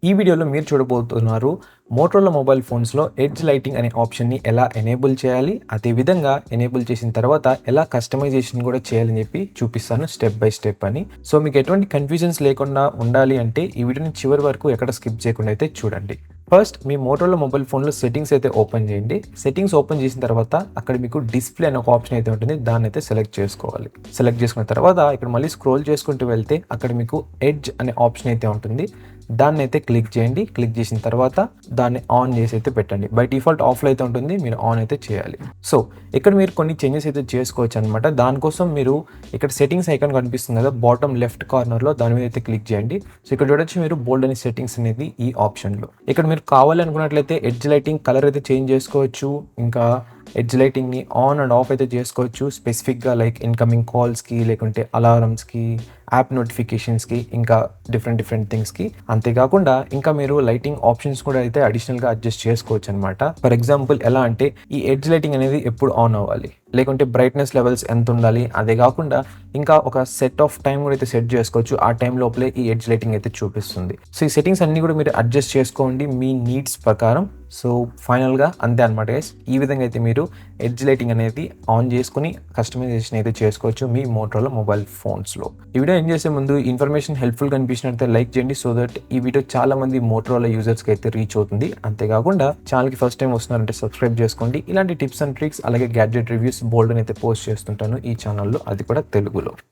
ఈ వీడియోలో మీరు చూడబోతున్నారు మోటరోలా మొబైల్ ఫోన్స్లో ఎడ్జ్ లైటింగ్ అనే ఆప్షన్ని ఎలా ఎనేబుల్ చేయాలి, అదేవిధంగా ఎనేబుల్ చేసిన తర్వాత ఎలా కస్టమైజేషన్ కూడా చేయాలని చెప్పి చూపిస్తాను స్టెప్ బై స్టెప్ అని. సో మీకు ఎటువంటి కన్ఫ్యూజన్స్ లేకుండా ఉండాలి అంటే ఈ వీడియోని చివరి వరకు ఎక్కడ స్కిప్ చేయకుండా అయితే చూడండి. ఫస్ట్ మీ మోటరోలా మొబైల్ ఫోన్లో సెట్టింగ్స్ అయితే ఓపెన్ చేయండి. సెట్టింగ్స్ ఓపెన్ చేసిన తర్వాత అక్కడ మీకు డిస్ప్లే అనే ఒక ఆప్షన్ అయితే ఉంటుంది, దాన్ని అయితే సెలెక్ట్ చేసుకోవాలి. సెలెక్ట్ చేసుకున్న తర్వాత ఇక్కడ మళ్ళీ స్క్రోల్ చేసుకుంటూ వెళ్తే అక్కడ మీకు ఎడ్జ్ అనే ఆప్షన్ అయితే ఉంటుంది, దాన్ని అయితే క్లిక్ చేయండి. క్లిక్ చేసిన తర్వాత దాన్ని ఆన్ చేసి అయితే పెట్టండి. బై డిఫాల్ట్ ఆఫ్లో అయితే ఉంటుంది, మీరు ఆన్ అయితే చేయాలి. సో ఇక్కడ మీరు కొన్ని చేంజెస్ అయితే చేసుకోవచ్చు అనమాట. దానికోసం మీరు ఇక్కడ సెట్టింగ్స్ ఐకాన్ కనిపిస్తుంది కదా బాటమ్ లెఫ్ట్ కార్నర్లో, దాని మీద అయితే క్లిక్ చేయండి. సో ఇక్కడ చూడొచ్చు మీరు బోల్డ్ అనే సెట్టింగ్స్ అనేది ఈ ఆప్షన్లో. ఇక్కడ మీరు కావాలనుకున్నట్లయితే ఎడ్జ్ లైటింగ్ కలర్ అయితే చేంజ్ చేసుకోవచ్చు, ఇంకా ఎడ్జ్ లైటింగ్ని ఆన్ అండ్ ఆఫ్ అయితే చేసుకోవచ్చు స్పెసిఫిక్గా, లైక్ ఇన్కమింగ్ కాల్స్కి, లేకుంటే అలారమ్స్కి, యాప్ నోటిఫికేషన్స్కి, ఇంకా డిఫరెంట్ థింగ్స్కి. అంతేకాకుండా ఇంకా మీరు లైటింగ్ ఆప్షన్స్ కూడా అయితే అడిషనల్గా అడ్జస్ట్ చేసుకోవచ్చు అనమాట. ఫర్ ఎగ్జాంపుల్ ఎలా అంటే ఈ ఎడ్జ్ లైటింగ్ అనేది ఎప్పుడు ఆన్ అవ్వాలి, లేకుంటే బ్రైట్నెస్ లెవెల్స్ ఎంత ఉండాలి, అదే కాకుండా ఇంకా ఒక సెట్ ఆఫ్ టైం కూడా అయితే సెట్ చేసుకోవచ్చు. ఆ టైం లోపలే ఈ ఎడ్జ్ లైటింగ్ అయితే చూపిస్తుంది. సో ఈ సెట్టింగ్స్ అన్ని కూడా మీరు అడ్జస్ట్ చేసుకోండి మీ నీడ్స్ ప్రకారం. సో ఫైనల్గా అంతే అనమాట గైస్. ఈ విధంగా అయితే మీరు ఎడ్జ్ లైటింగ్ అనేది ఆన్ చేసుకుని కస్టమైజేషన్ అయితే చేసుకోవచ్చు మీ మోటరోలా మొబైల్ ఫోన్స్లో. ఈ వీడియో ఏం చేసే ముందు ఇన్ఫర్మేషన్ హెల్ప్ఫుల్ కనిపించినట్లయితే లైక్ చేయండి, సో దట్ ఈ వీడియో చాలా మంది మోటరోలా యూజర్స్కి అయితే రీచ్ అవుతుంది. అంతేకాకుండా ఛానల్కి ఫస్ట్ టైం వస్తున్నారంటే సబ్స్క్రైబ్ చేసుకోండి. ఇలాంటి టిప్స్ అండ్ ట్రిక్స్ అలాగే గ్యాడ్జెట్ రివ్యూస్ బోల్డ్ అయితే పోస్ట్ చేస్తుంటాను ఈ ఛానల్లో, అది కూడా తెలుగులో.